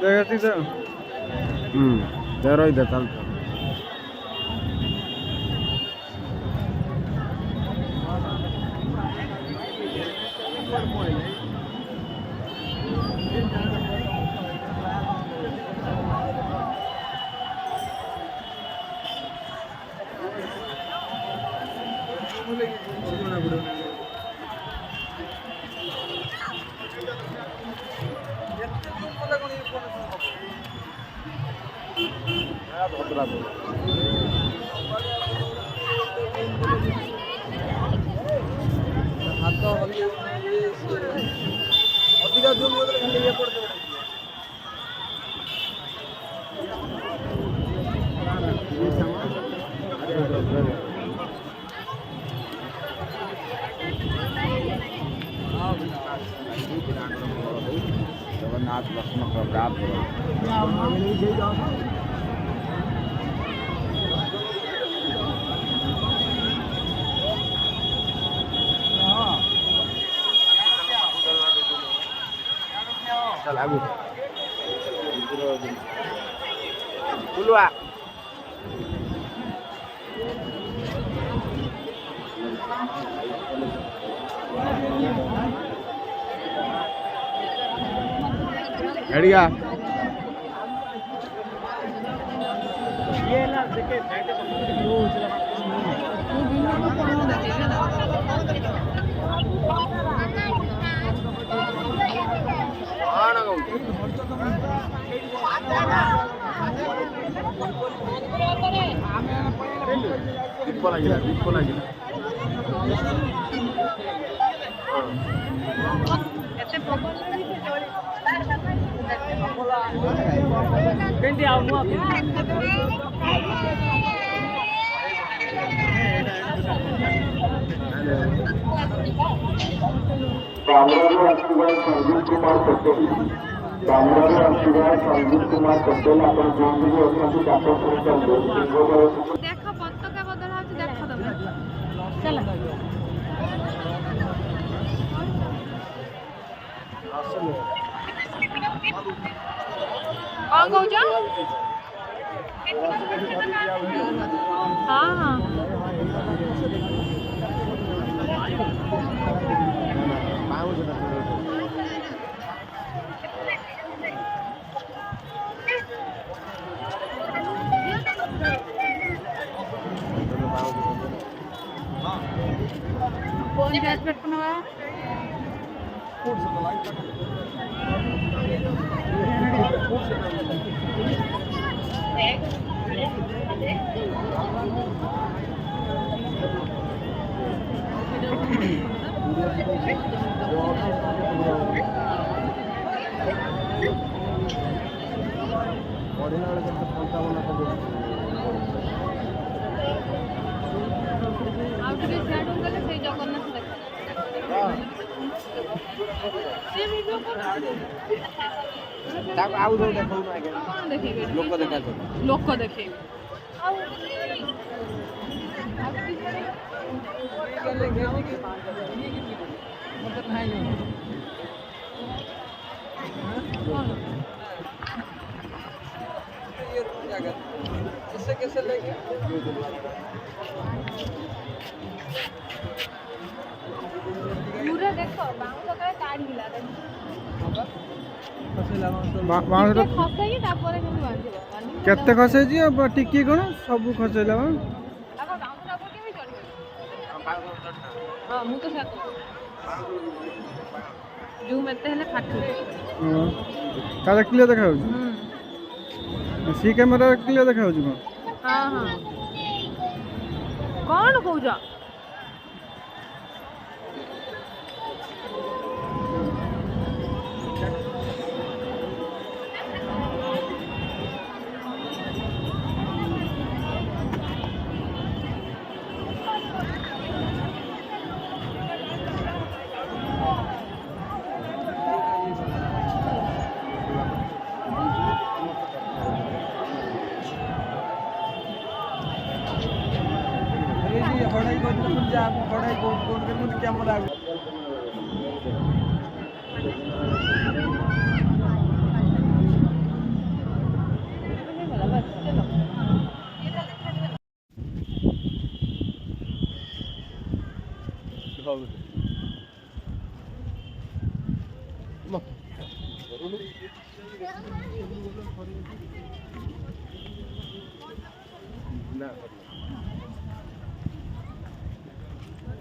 देखती तो तेरा इधर चल ଅଧିକା ଜୁମ୍ ହେଇଗଲେ ଖାଲି ଇଏ ପଡ଼ିଯିବ। जगन्नाथ लक्ष्मण प्रभुरात चल आगु बुलवा हेडिया ये ना देखे बैठे तो वो दीप लगे संजीव कुमार पटेल संजीव कुमार पटेल अपन जो भी देखो पताका बदल होची देखो तमे चल कौन कहू हाँ हाँ कौन गैस पेట్టుకున్నావా ଆଉ ଟିକେ ସିଆଡୁ ଗଲେ ସେଇ ଜଗନ୍ନାଥ ଦେଖା ସେ ଭିଡିଓ ତାକୁ ଆଉ ଯୋଉ ଦେଖଉନ ଆଜ୍ଞା କଣ ଦେଖେଇବେ ଲୋକ ଦେଖାଯିବ ଲୋକ ଦେଖେଇବେ ଆଉ कैसे लेंगे पूरा देखो बाउंस करे काढी हिला बाउंस खसाई तापर केमि बांधिबो केते खसे जी टिकी कोन सब खसेला आको बाउंस तापर केमि चढ़िबो हां मु तो साथ जो मेते हेले फाटू ताले क्लियर देखा हो सी कैमरा क्लियर देखा हो हां हां कौन कहू जा पढ़ाई कर मुझे कैमरा बस चलो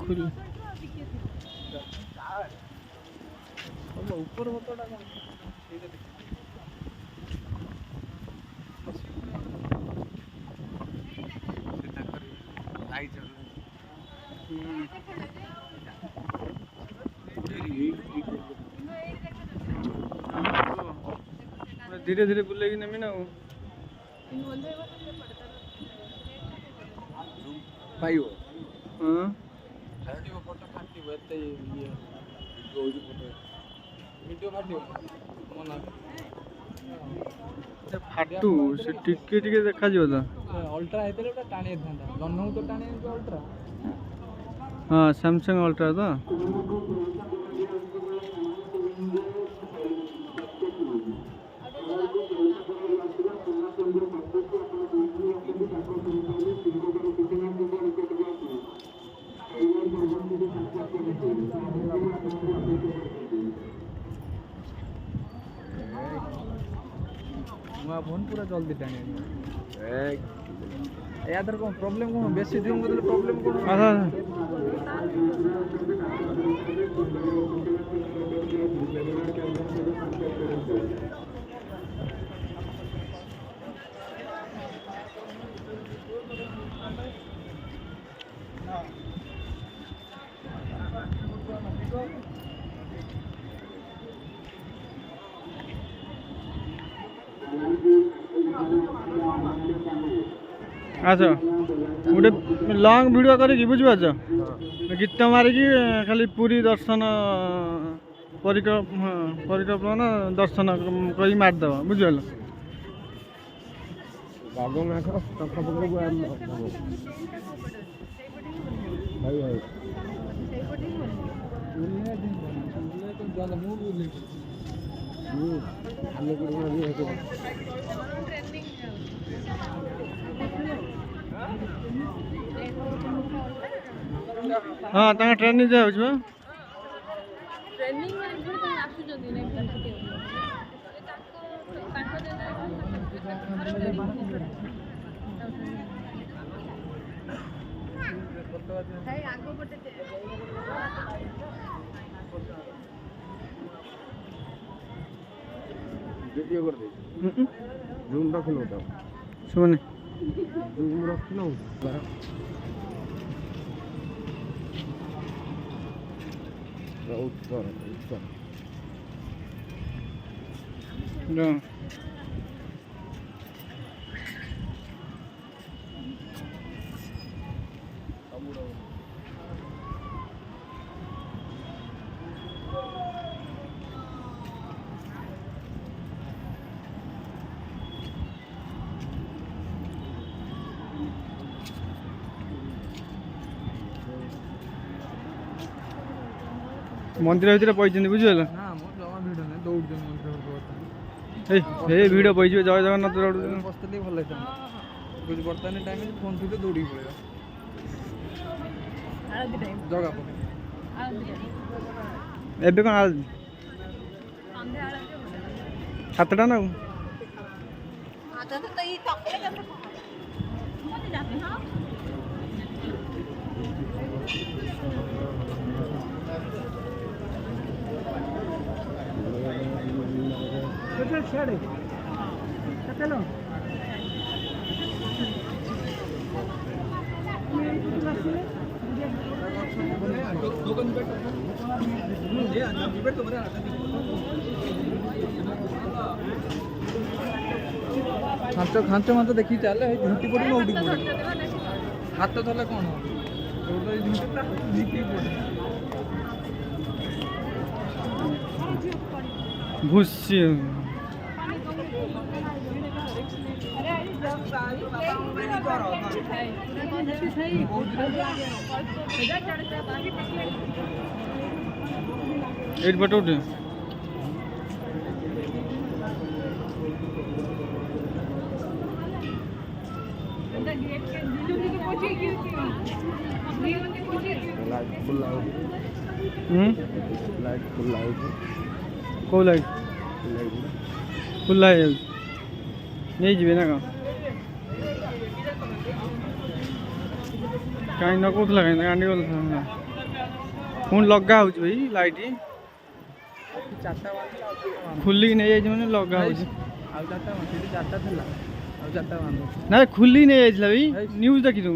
खुल ऊपर होता धीरे धीरे बुलेगी नमी ना वो भाई वो हाँ फोटो फाटी बते ये वीडियो फाटी मना फाटू से टिके टिके देखा जियो ता अल्ट्रा हेतले ओटा टाणी थांदा लन्नू तो टाणी अल्ट्रा हां सैमसंग अल्ट्रा तो फोन पूरा जल्दी टाणी यादर कौन प्रॉब्लम कौन बेसी जूम बदले प्रॉब्लम कौन अच्छा गोटे लंग वीडियो करी बुझीपार गीत मारिकी खाली पूरी दर्शन परिकल्पना दर्शन करी मारिदेव बुझल हाँ तांगा ट्रेनिंग जाए बुझ ट्रेनिंग में तो आसुचंदी ने वीडियो कर दे जूम रख लो तो सुने जूम रख लो उत्तर ना मंदिर भितर पहुंचे बुझल भिड़ पहुंचे जय जगन्नाथ बसते भल बर्तमान टाइम फोन थी दौड़ी पड़ेगा जगह एबे कौन सातटा ना चलो खांच खांच मत देखी चल झुटी पड़ी उठी पड़ी हाथ धरले कौन भूसी एट बट उठे कौ लाइट खुला है नहीं जी ना कहीं न कौन लगा गाड़ी पुणी लगा हो भाई लाइट खुली नहीं जाए लगा ना खुली नहीं जाइए भाई न्यूज देखी तुम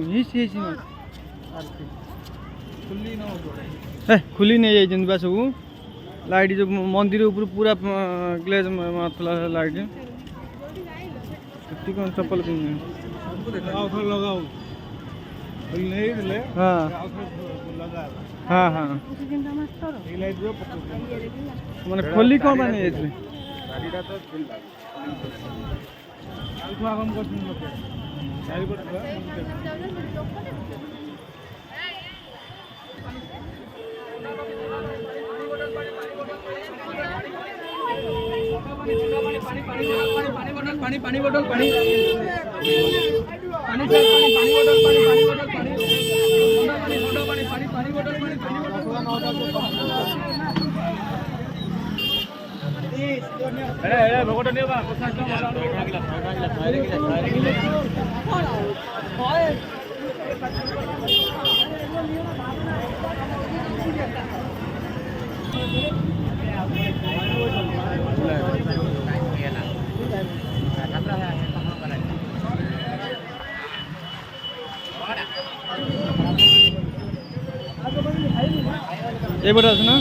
खुली नहीं जाइए बस सब लाइट जो मंदिर ऊपर पूरा ग्लेज मारला लाइट कौन चप्पल लगाओ हाँ हाँ मैंने खोली कौन नहीं जाइए पानी बोतल पानी ये बड़ा ना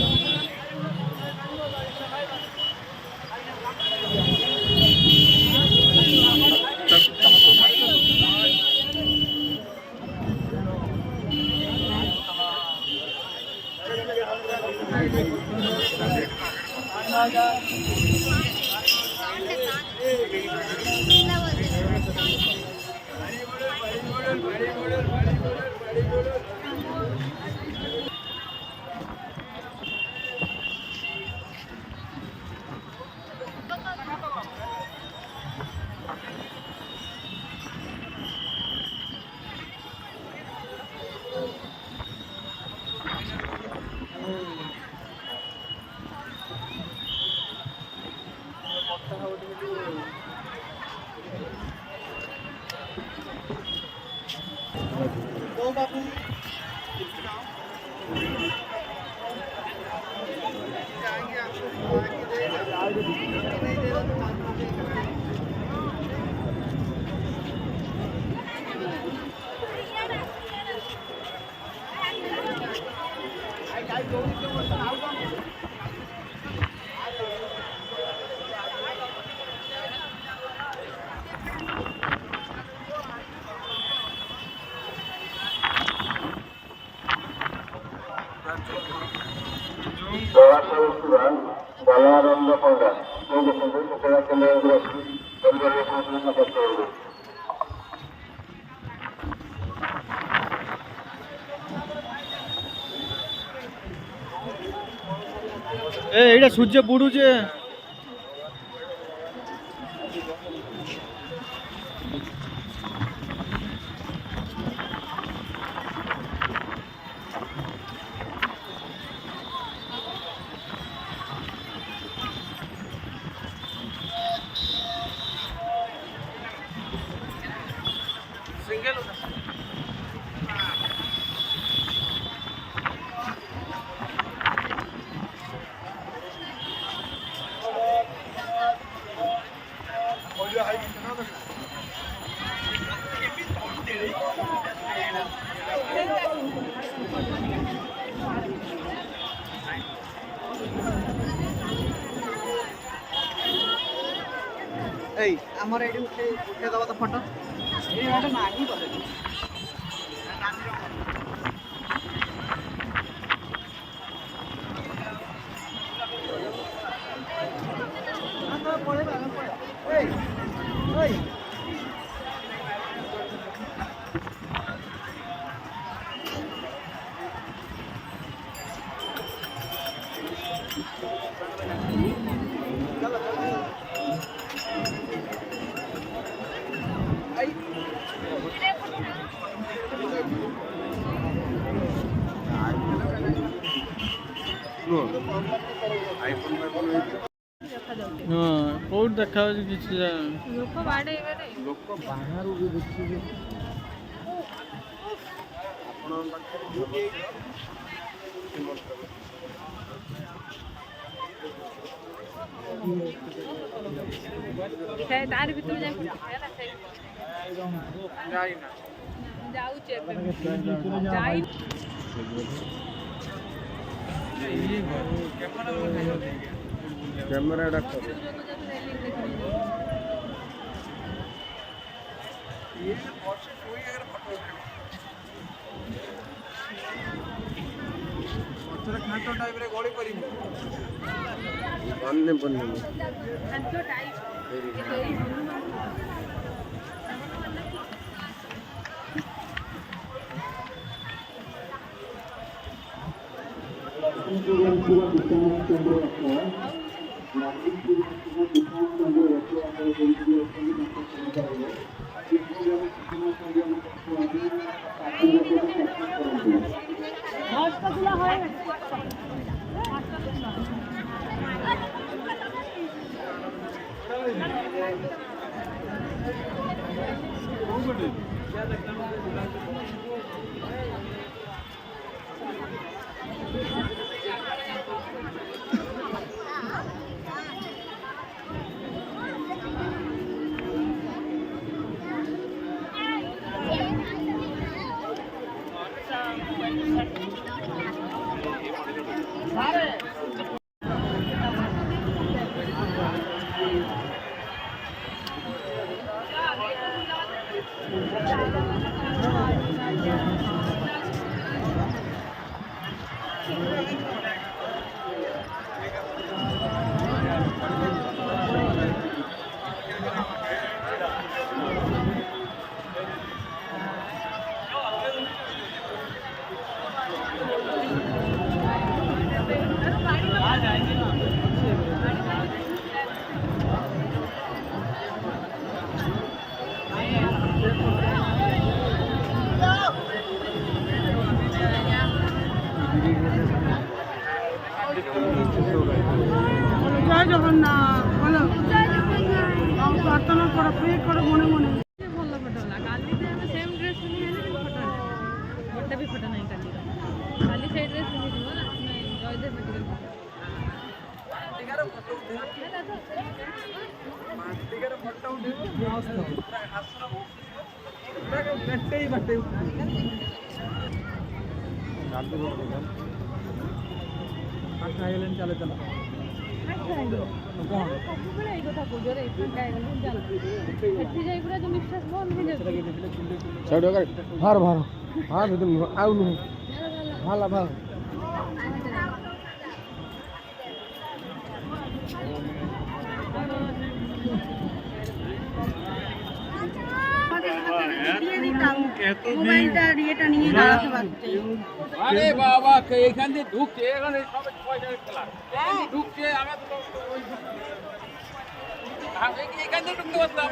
एटा सूर्य बुड़ुचे ଆମର ଏଠି ଉଠେଇ ଦବା ତ ଫଟୋ ଏଇ ଗୋଟେ ମାଗି କଲେ ପଳେଇବା ହଁ କୋଉଠି ଦେଖାଯାଉଛି କିଛି ଲୋକ ବାଡ଼େଇବାରେ ଲୋକ ବାହାରୁ ବି ଦେଖିବେ ଆପଣଙ୍କ ପାଖରେ ତାରି ଭିତରୁ ଯାଇ ଯାଉଛି ଏବେ ଯାଇ କ୍ୟାମେରା ଘାଟ ଟାଇପରେ ଗଳି କରିବୁ ବନ୍ନେ ବନ୍ନେ জয় জগন্নাথ বলো প্রার্থনা করো প্রে করো মনে মনে ଭଲ ଫଟୋ ହେଲା କାଲି ତ ଆମେ ସେମ୍ ଡ୍ରେସ୍ ପିନ୍ଧି ହେଲେ କିନ୍ତୁ ଫଟୋ ହେଲା ଗୋଟେ ବି ଫଟୋ ନାହିଁ କାଲିର କାଲି ସେଇ ଡ୍ରେସ୍ ପିନ୍ଧିଥିବ ନା ଜୟଦେବ ଚାଲେ ଚାଲ ସବୁବେଳେ ଏଇ କଥା କହୁଛ ରେ ଫାଙ୍କା ହେଇଗଲେ ଚାଲ ଏଠି ଯାଇ ପୁରା ଯୋଉ ନିଶ୍ୱାସ ବନ୍ଦ ହେଇଯାଉଛି ଭାର ଭାର ଭାର ଆଉ ନୁହେଁ ଭଲ ଭାର মোবাইলটা ইয়েটা নিয়ে দাঁড়াতে পারছে আরে বাবা এখান দিয়ে ঢুকছে এখানে সবাই পয়সা খেলা ঢুকছে আমরা তো এখান দিয়ে ঢুকতে পারতাম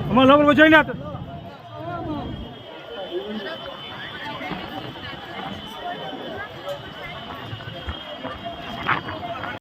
আমার লোক বলছেই না